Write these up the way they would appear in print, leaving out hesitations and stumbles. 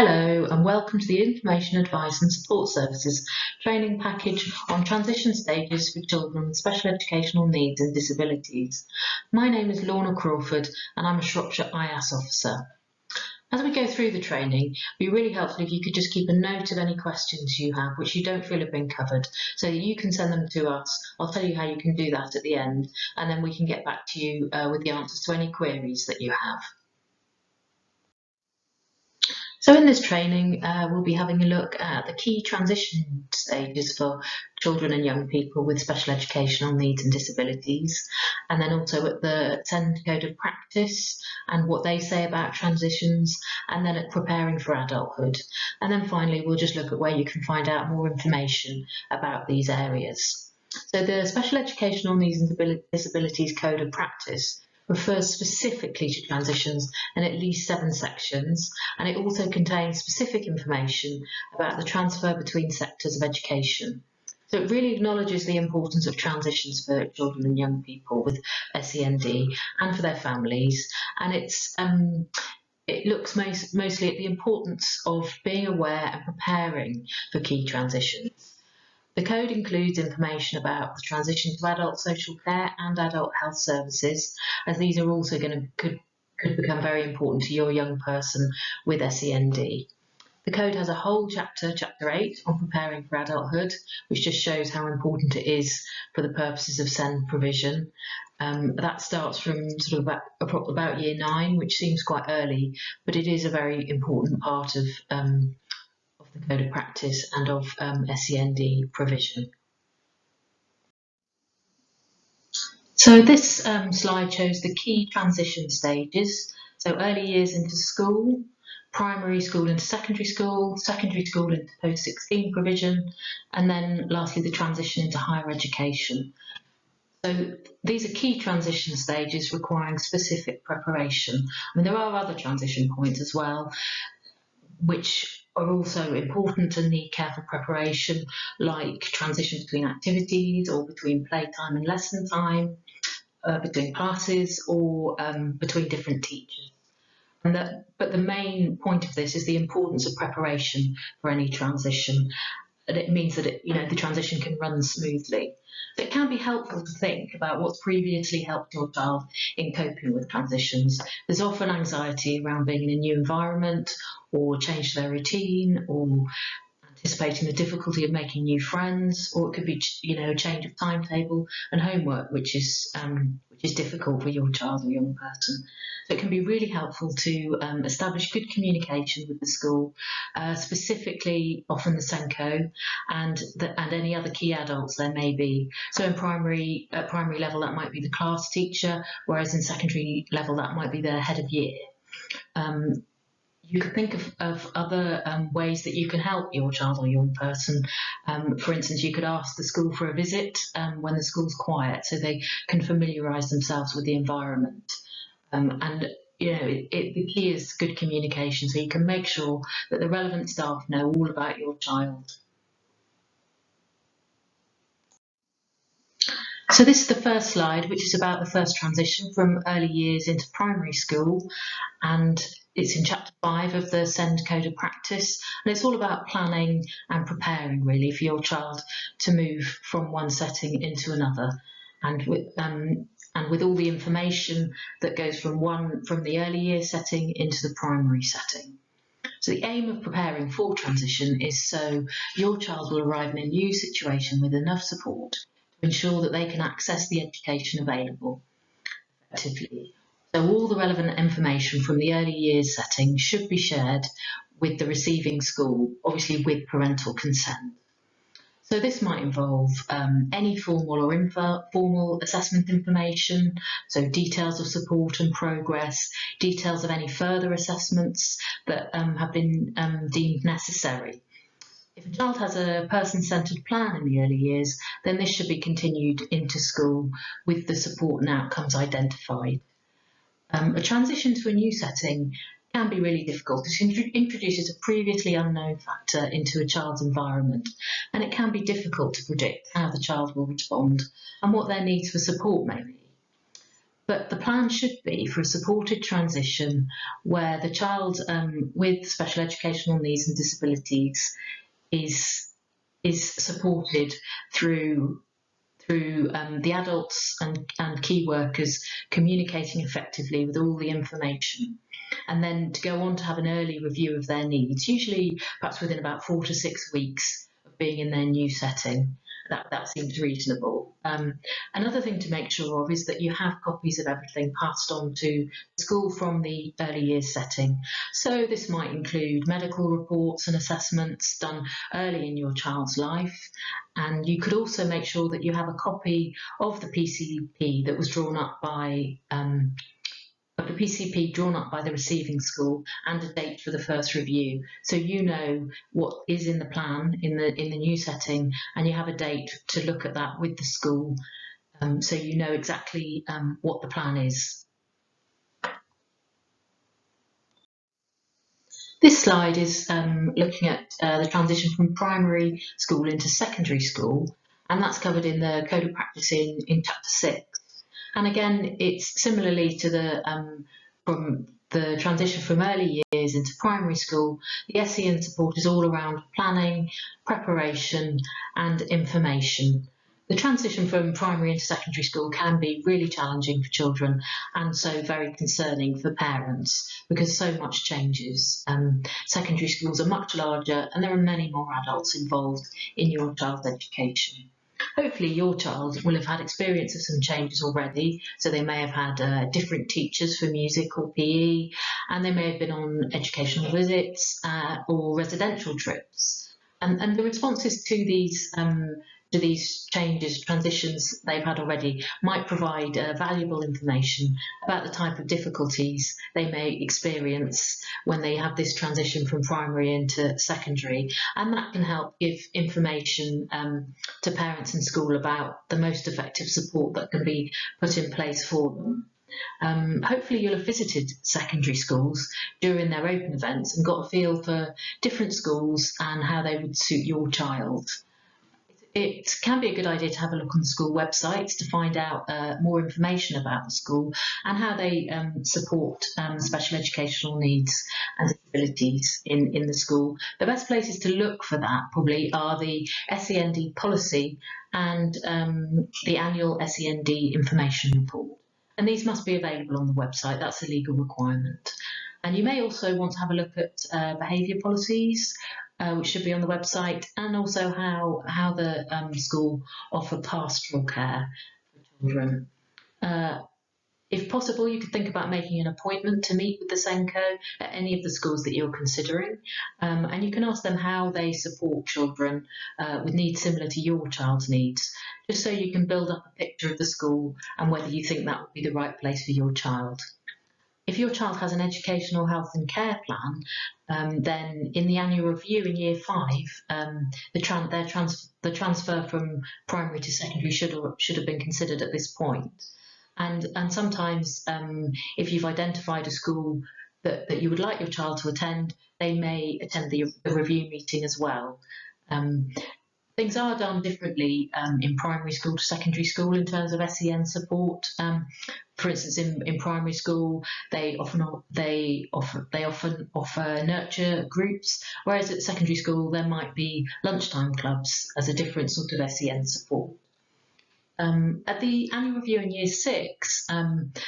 Hello and welcome to the Information, Advice and Support Services training package on transition stages for children with special educational needs and disabilities. My name is Lorna Crawford and I'm a Shropshire IASS officer. As we go through the training, it would be really helpful if you could just keep a note of any questions you have which you don't feel have been covered so that you can send them to us. I'll tell you how you can do that at the end and then we can get back to you with the answers to any queries that you have. So in this training, we'll be having a look at the key transition stages for children and young people with special educational needs and disabilities, and then also at the SEND Code of Practice and what they say about transitions, and then at preparing for adulthood. And then finally, we'll just look at where you can find out more information about these areas. So the Special Educational Needs and Disabilities Code of Practice refers specifically to transitions in at least 7 sections, and it also contains specific information about the transfer between sectors of education. So it really acknowledges the importance of transitions for children and young people with SEND and for their families, and it looks mostly at the importance of being aware and preparing for key transitions. The code includes information about the transition to adult social care and adult health services, as these are also could become very important to your young person with SEND. The code has a whole chapter 8, on preparing for adulthood, which just shows how important it is for the purposes of SEND provision. That starts from sort of about year 9, which seems quite early, but it is a very important part of the Code of Practice and of SEND provision. So this slide shows the key transition stages. So early years into school, primary school into secondary school into post-16 provision, and then lastly the transition into higher education. So these are key transition stages requiring specific preparation. I mean, there are other transition points as well, which are also important and need careful preparation, like transition between activities or between playtime and lesson time, between classes or between different teachers. But the main point of this is the importance of preparation for any transition. And it means that the transition can run smoothly. So it can be helpful to think about what's previously helped your child in coping with transitions. There's often anxiety around being in a new environment or change to their routine or anticipating the difficulty of making new friends, or it could be a change of timetable and homework, which is difficult for your child or young person. So it can be really helpful to establish good communication with the school, specifically often the SENCO and any other key adults there may be. So in at primary level that might be the class teacher, whereas in secondary level that might be the head of year. You could think of other ways that you can help your child or young person. For instance, you could ask the school for a visit when the school's quiet so they can familiarise themselves with the environment. The key is good communication, so you can make sure that the relevant staff know all about your child. So this is the first slide, which is about the first transition from early years into primary school, and it's in chapter 5 of the SEND Code of Practice, and it's all about planning and preparing really for your child to move from one setting into another, and with all the information that goes from the early year setting into the primary setting. So the aim of preparing for transition is so your child will arrive in a new situation with enough support to ensure that they can access the education available effectively. So all the relevant information from the early years setting should be shared with the receiving school, obviously with parental consent. So this might involve any formal or informal assessment information, so details of support and progress, details of any further assessments that have been deemed necessary. If a child has a person-centred plan in the early years, then this should be continued into school with the support and outcomes identified. A transition to a new setting can be really difficult. It introduces a previously unknown factor into a child's environment, and it can be difficult to predict how the child will respond and what their needs for support may be. But the plan should be for a supported transition where the child with special educational needs and disabilities is supported through the adults and key workers communicating effectively with all the information, and then to go on to have an early review of their needs, usually perhaps within about 4 to 6 weeks of being in their new setting. That seems reasonable. Another thing to make sure of is that you have copies of everything passed on to school from the early years setting. So this might include medical reports and assessments done early in your child's life. And you could also make sure that you have a copy of the PCP that was drawn up by the receiving school and a date for the first review, so you know what is in the plan in the new setting, and you have a date to look at that with the school, so you know exactly what the plan is. This slide is looking at the transition from primary school into secondary school, and that's covered in the Code of Practice in Chapter 6. And again, it's similarly to from the transition from early years into primary school. The SEN support is all around planning, preparation and information. The transition from primary into secondary school can be really challenging for children, and so very concerning for parents because so much changes. Secondary schools are much larger and there are many more adults involved in your child's education. Hopefully your child will have had experience of some changes already, so they may have had different teachers for music or PE, and they may have been on educational visits or residential trips. And the responses to these changes, transitions they've had already, might provide valuable information about the type of difficulties they may experience when they have this transition from primary into secondary, and that can help give information to parents in school about the most effective support that can be put in place for them. Hopefully you'll have visited secondary schools during their open events and got a feel for different schools and how they would suit your child. It can be a good idea to have a look on the school websites to find out more information about the school and how they support special educational needs and disabilities in the school. The best places to look for that probably are the SEND policy and the annual SEND information report. And these must be available on the website. That's a legal requirement. And you may also want to have a look at behaviour policies, which should be on the website, and also how the school offer pastoral care for children. If possible, you could think about making an appointment to meet with the SENCO at any of the schools that you're considering, and you can ask them how they support children with needs similar to your child's needs, just so you can build up a picture of the school and whether you think that would be the right place for your child. If your child has an educational health and care plan, then in the annual review in year 5, the transfer from primary to secondary should have been considered at this point. And sometimes if you've identified a school that you would like your child to attend, they may attend the review meeting as well. Things are done differently in primary school to secondary school in terms of SEN support. For instance, in primary school, they often offer nurture groups, whereas at secondary school there might be lunchtime clubs as a different sort of SEN support. At the annual review in year 6,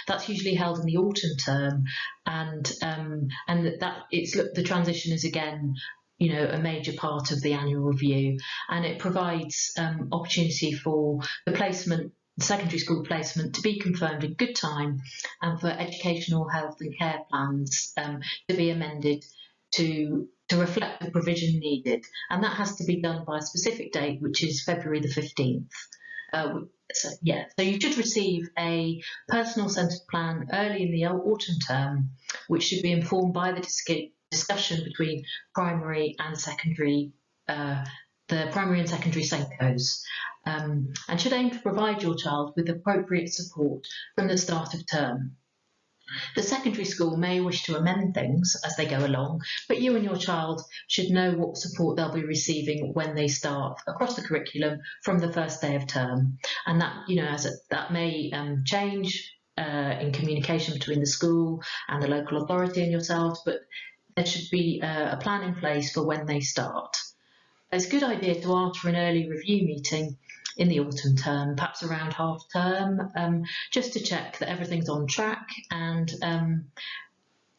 that's usually held in the autumn term, and the transition is again, a major part of the annual review, and it provides opportunity for the secondary school placement to be confirmed in good time, and for educational health and care plans to be amended to reflect the provision needed, and that has to be done by a specific date, which is February the 15th. So you should receive a personal centred plan early in the autumn term, which should be informed by the discussion between primary and secondary, the primary and secondary SENCOs, and should aim to provide your child with appropriate support from the start of term. The secondary school may wish to amend things as they go along, but you and your child should know what support they'll be receiving when they start across the curriculum from the first day of term. And that, that may change in communication between the school and the local authority and yourselves, but there should be a plan in place for when they start. It's a good idea to ask for an early review meeting in the autumn term, perhaps around half term, just to check that everything's on track and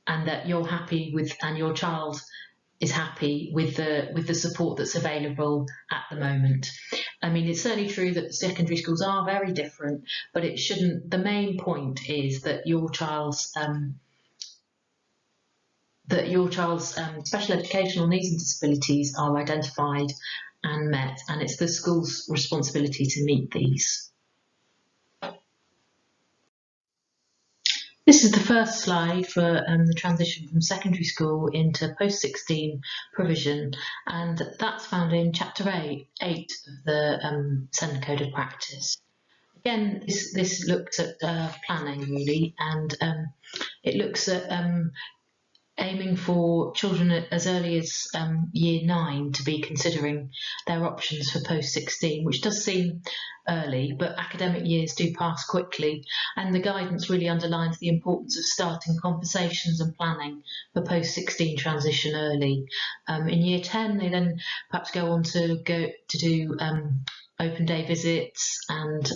that you're happy with, and your child is happy with the support that's available at the moment. I mean, it's certainly true that secondary schools are very different, but it shouldn't. The main point is that your child's special educational needs and disabilities are identified and met, and it's the school's responsibility to meet these. This is the first slide for the transition from secondary school into post-16 provision, and that's found in Chapter 8 of the SEND Code of Practice. Again, this looks at planning really, and it looks at aiming for children as early as year 9 to be considering their options for post-16, which does seem early, but academic years do pass quickly, and the guidance really underlines the importance of starting conversations and planning for post-16 transition early. In year 10, they then perhaps go on to do open day visits and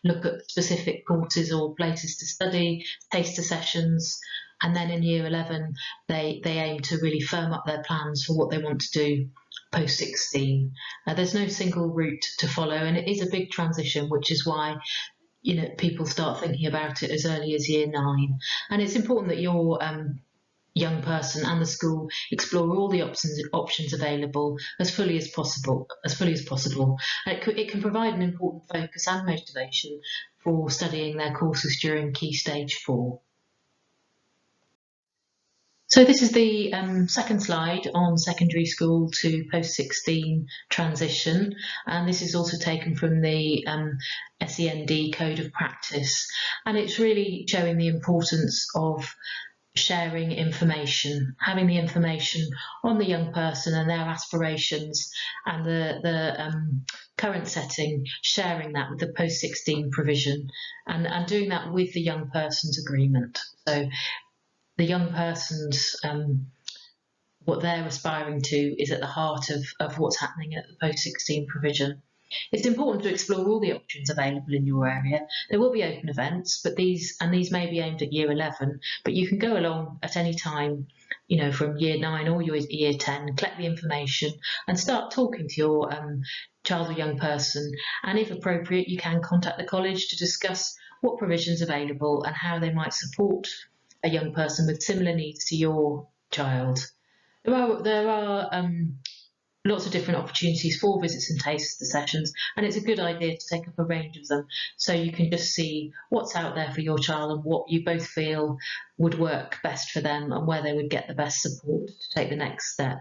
look at specific courses or places to study, taster sessions. And then in year 11, they aim to really firm up their plans for what they want to do post-16. There's no single route to follow, and it is a big transition, which is why people start thinking about it as early as year 9. And it's important that your young person and the school explore all the options available as fully as possible. It can provide an important focus and motivation for studying their courses during Key Stage 4. So this is the second slide on secondary school to post-16 transition, and this is also taken from the SEND Code of Practice, and it's really showing the importance of sharing information, having the information on the young person and their aspirations and the current setting, sharing that with the post-16 provision, and doing that with the young person's agreement. So the young person's, what they're aspiring to is at the heart of what's happening at the post-16 provision. It's important to explore all the options available in your area. There will be open events, but these may be aimed at year 11, but you can go along at any time, from year 9 or year 10, collect the information and start talking to your child or young person. And if appropriate, you can contact the college to discuss what provisions are available and how they might support a young person with similar needs to your child. There are lots of different opportunities for visits and taster sessions, and it's a good idea to take up a range of them so you can just see what's out there for your child and what you both feel would work best for them and where they would get the best support to take the next step.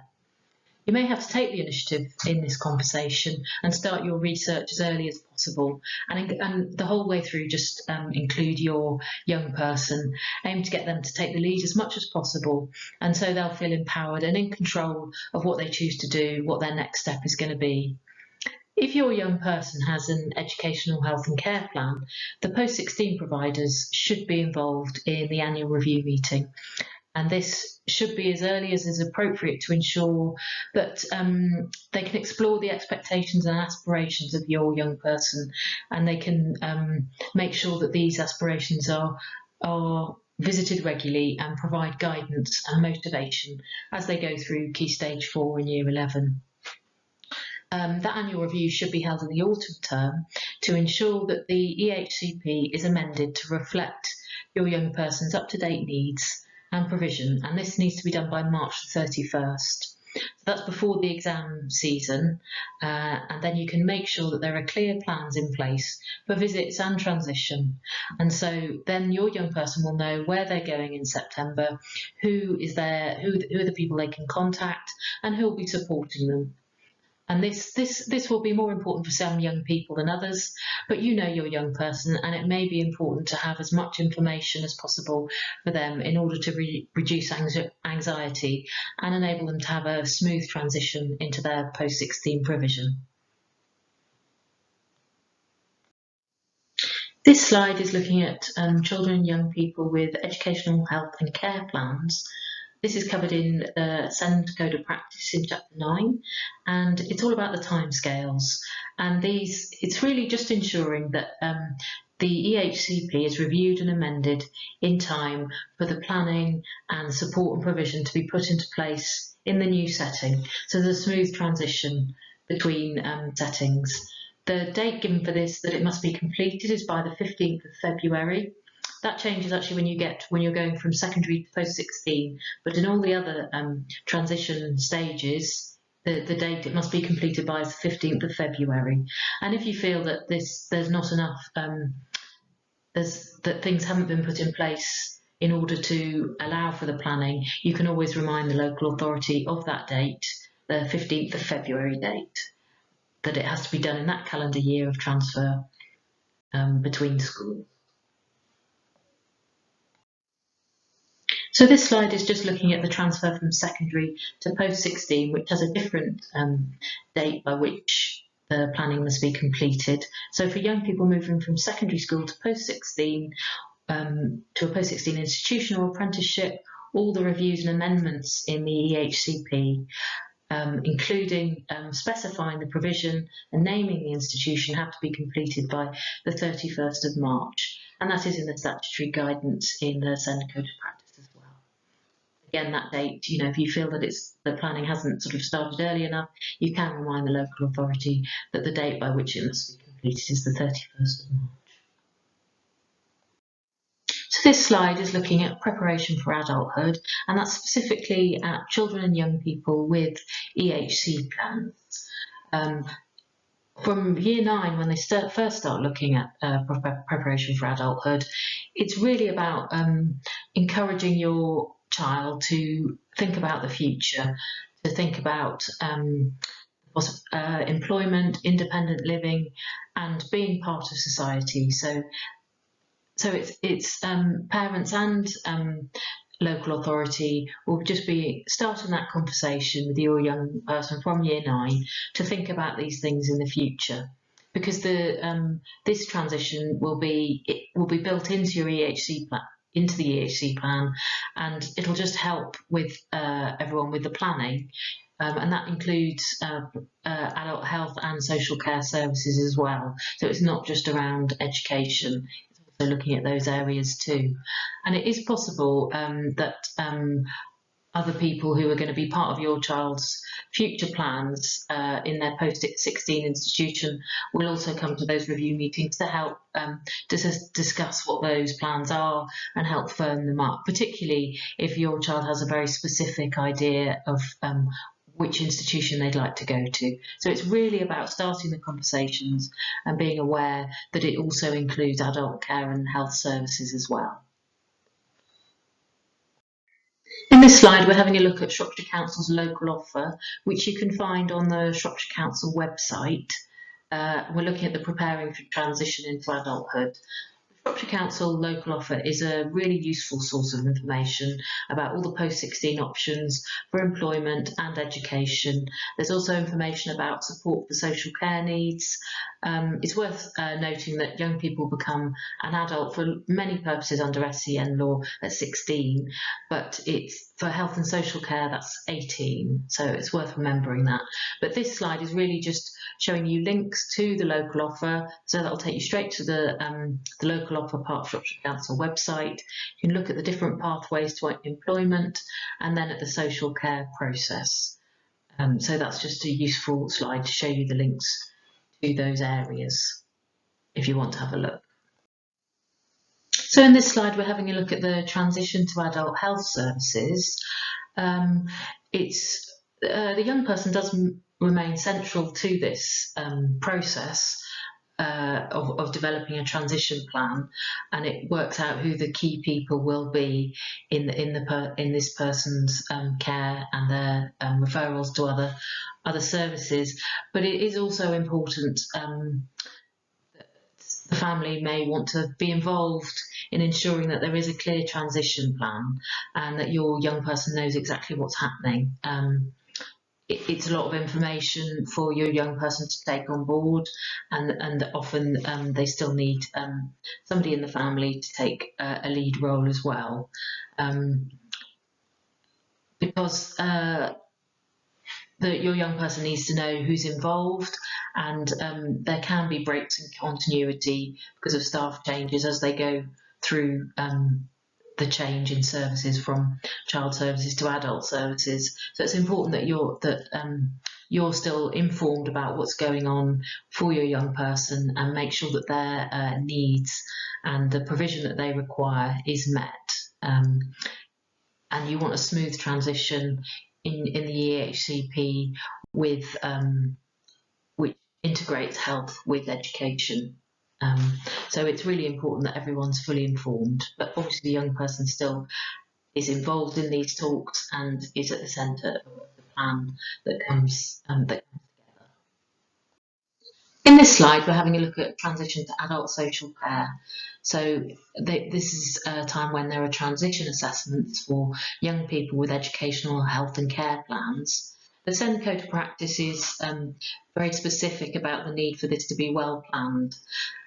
You may have to take the initiative in this conversation and start your research as early as possible, and the whole way through just include your young person. Aim to get them to take the lead as much as possible, and so they'll feel empowered and in control of what they choose to do, what their next step is going to be. If your young person has an educational health and care plan, the post-16 providers should be involved in the annual review meeting. And this should be as early as is appropriate to ensure that they can explore the expectations and aspirations of your young person, and they can make sure that these aspirations are visited regularly and provide guidance and motivation as they go through Key Stage 4 in year 11. That annual review should be held in the autumn term to ensure that the EHCP is amended to reflect your young person's up-to-date needs and provision, and this needs to be done by March the 31st. So that's before the exam season, and then you can make sure that there are clear plans in place for visits and transition, and so then your young person will know where they're going in September, who is there, who are the people they can contact, and who will be supporting them. And this will be more important for some young people than others, but you know your young person, and it may be important to have as much information as possible for them in order to reduce anxiety and enable them to have a smooth transition into their post-16 provision. This slide is looking at children and young people with educational, health and care plans. This is covered in the SEND Code of Practice in Chapter 9, and it's all about the timescales. And it's really just ensuring that the EHCP is reviewed and amended in time for the planning and support and provision to be put into place in the new setting. So there's a smooth transition between settings. The date given for this, that it must be completed, is by the 15th of February. That changes actually when you're going from secondary to post-16, but in all the other transition stages, the date it must be completed by is the 15th of February. And if you feel that there's not enough, that things haven't been put in place in order to allow for the planning, you can always remind the local authority of that date, the 15th of February date, that it has to be done in that calendar year of transfer between schools. So this slide is just looking at the transfer from secondary to post-16, which has a different date by which the planning must be completed. So for young people moving from secondary school to post-16, to a post-16 institution or apprenticeship, all the reviews and amendments in the EHCP, including specifying the provision and naming the institution, have to be completed by the 31st of March. And that is in the statutory guidance in the SEND Code of Practice as well. Again, that date, if you feel that the planning hasn't sort of started early enough, you can remind the local authority that the date by which it must be completed is the 31st of March. So this slide is looking at preparation for adulthood, and that's specifically at children and young people with EHC plans. From year 9, when they first start looking at preparation for adulthood, it's really about encouraging your child to think about the future, to think about employment, independent living, and being part of society. So it's parents and local authority will just be starting that conversation with your young person from year 9 to think about these things in the future, because this transition will be built into your EHC plan, into the EHC plan, and it'll just help with everyone with the planning, and that includes adult health and social care services as well. So it's not just around education. So looking at those areas too. And it is possible that other people who are going to be part of your child's future plans in their post-16 institution will also come to those review meetings to help discuss what those plans are and help firm them up, particularly if your child has a very specific idea of which institution they'd like to go to. So it's really about starting the conversations and being aware that it also includes adult care and health services as well. In this slide, we're having a look at Shropshire Council's local offer, which you can find on the Shropshire Council website. We're looking at the preparing for transition into adulthood. Shropshire Council local offer is a really useful source of information about all the post-16 options for employment and education. There's also information about support for social care needs. It's worth noting that young people become an adult for many purposes under SEN law at 16, but it's for health and social care that's 18, so it's worth remembering that. But this slide is really just showing you links to the local offer, so that'll take you straight to the local offer part of Shropshire Council website. You can look at the different pathways to employment and then at the social care process. So that's just a useful slide to show you the links to those areas if you want to have a look. So in this slide, we're having a look at the transition to adult health services. The young person does remain central to this process of developing a transition plan, and it works out who the key people will be in this person's care and their referrals to other services. But it is also important the family may want to be involved in ensuring that there is a clear transition plan and that your young person knows exactly what's happening. it's a lot of information for your young person to take on board, and often they still need somebody in the family to take a lead role as well, because your young person needs to know who's involved, and there can be breaks in continuity because of staff changes as they go through the change in services from child services to adult services. So it's important that you're still informed about what's going on for your young person, and make sure that their needs and the provision that they require is met. And you want a smooth transition in the EHCP with which integrates health with education. So it's really important that everyone's fully informed, but obviously the young person still is involved in these talks and is at the centre of the plan that comes together. In this slide, we're having a look at transition to adult social care. So this is a time when there are transition assessments for young people with educational, health and care plans. The SEND Code of Practice is very specific about the need for this to be well planned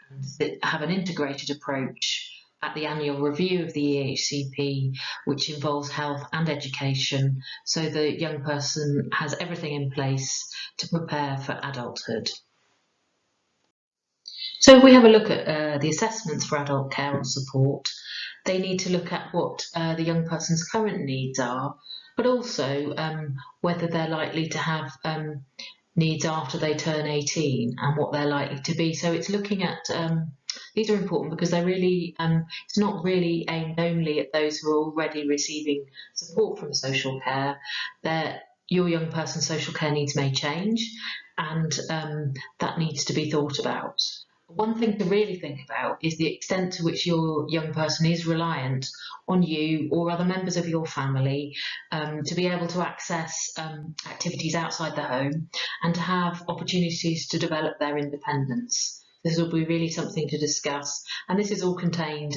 and have an integrated approach at the annual review of the EHCP, which involves health and education, so the young person has everything in place to prepare for adulthood. So if we have a look at the assessments for adult care and support, they need to look at what the young person's current needs are, but also whether they're likely to have needs after they turn 18 and what they're likely to be. So it's looking at, these are important because they're really, it's not really aimed only at those who are already receiving support from social care. Your young person's social care needs may change, and that needs to be thought about. One thing to really think about is the extent to which your young person is reliant on you or other members of your family to be able to access activities outside the home and to have opportunities to develop their independence. This will be really something to discuss, and this is all contained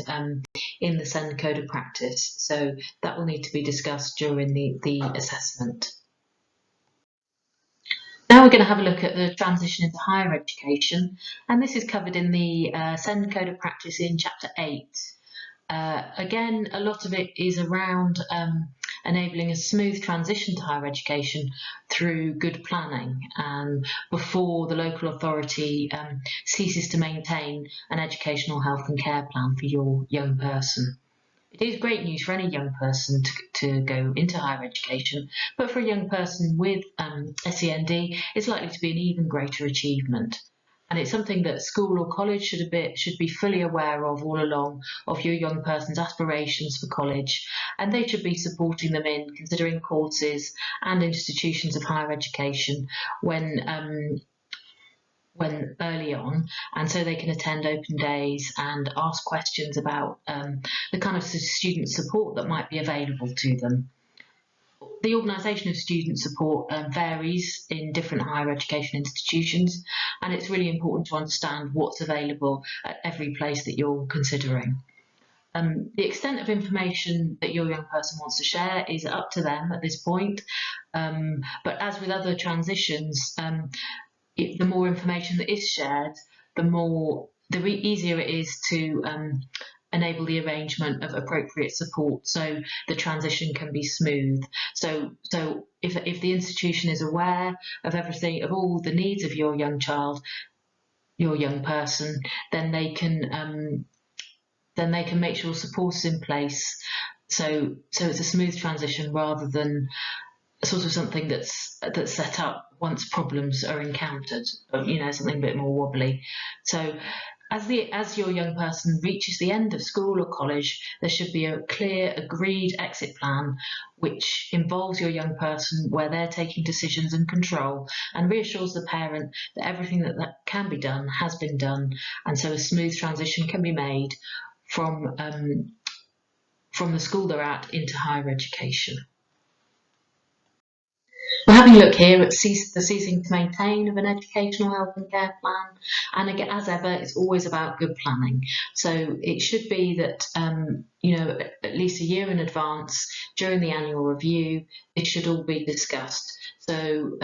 in the SEND Code of Practice, so that will need to be discussed during the assessment. Now we're going to have a look at the transition into higher education, and this is covered in the SEND Code of Practice in Chapter 8. Again, a lot of it is around enabling a smooth transition to higher education through good planning before the local authority ceases to maintain an educational health and care plan for your young person. It is great news for any young person to go into higher education, but for a young person with SEND, it's likely to be an even greater achievement. And it's something that school or college should be fully aware of all along, of your young person's aspirations for college, and they should be supporting them in considering courses and institutions of higher education when early on, and so they can attend open days and ask questions about the kind of student support that might be available to them. The organisation of student support varies in different higher education institutions, and it's really important to understand what's available at every place that you're considering. The extent of information that your young person wants to share is up to them at this point, but as with other transitions, the more information that is shared, the easier it is to enable the arrangement of appropriate support, so the transition can be smooth. So if the institution is aware of everything, of all the needs of your young child, your young person, then they can make sure support is in place. So it's a smooth transition rather than sort of something that's set up once problems are encountered, something a bit more wobbly. So as your young person reaches the end of school or college, there should be a clear agreed exit plan which involves your young person, where they're taking decisions and control, and reassures the parent that everything that can be done has been done, and so a smooth transition can be made from the school they're at into higher education. We're having a look here at the ceasing to maintain of an educational health and care plan, and again, as ever, it's always about good planning. So it should be that at least a year in advance during the annual review, it should all be discussed. So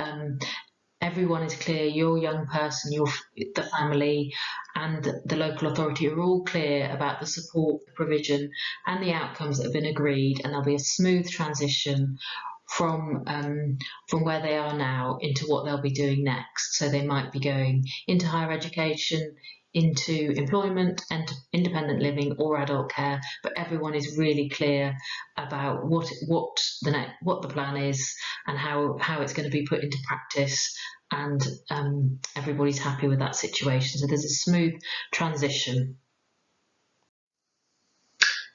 everyone is clear, your young person, the family and the local authority are all clear about the support, the provision and the outcomes that have been agreed, and there'll be a smooth transition from where they are now into what they'll be doing next. So they might be going into higher education, into employment and independent living or adult care, but everyone is really clear about what the plan is and how it's going to be put into practice, and everybody's happy with that situation. So there's a smooth transition.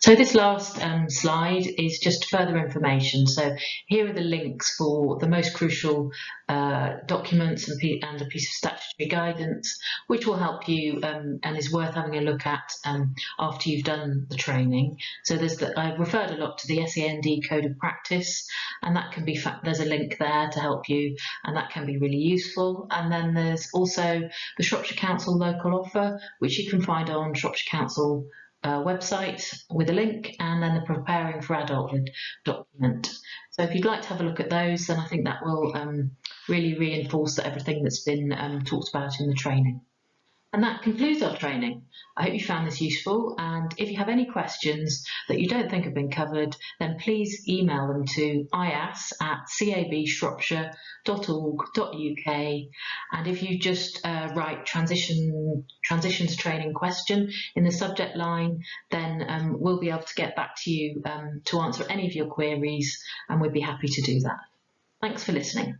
So this last slide is just further information. So here are the links for the most crucial documents and a piece of statutory guidance, which will help you and is worth having a look at after you've done the training. So I've referred a lot to the SEND Code of Practice, and that can be there's a link there to help you, and that can be really useful. And then there's also the Shropshire Council local offer, which you can find on Shropshire Council website with a link, and then the Preparing for Adulthood document. So if you'd like to have a look at those, then I think that will really reinforce everything that's been talked about in the training. And that concludes our training. I hope you found this useful, and if you have any questions that you don't think have been covered, then please email them to ias@cabshropshire.org.uk, and if you just write transitions training question in the subject line, then we'll be able to get back to you to answer any of your queries, and we'd be happy to do that. Thanks for listening.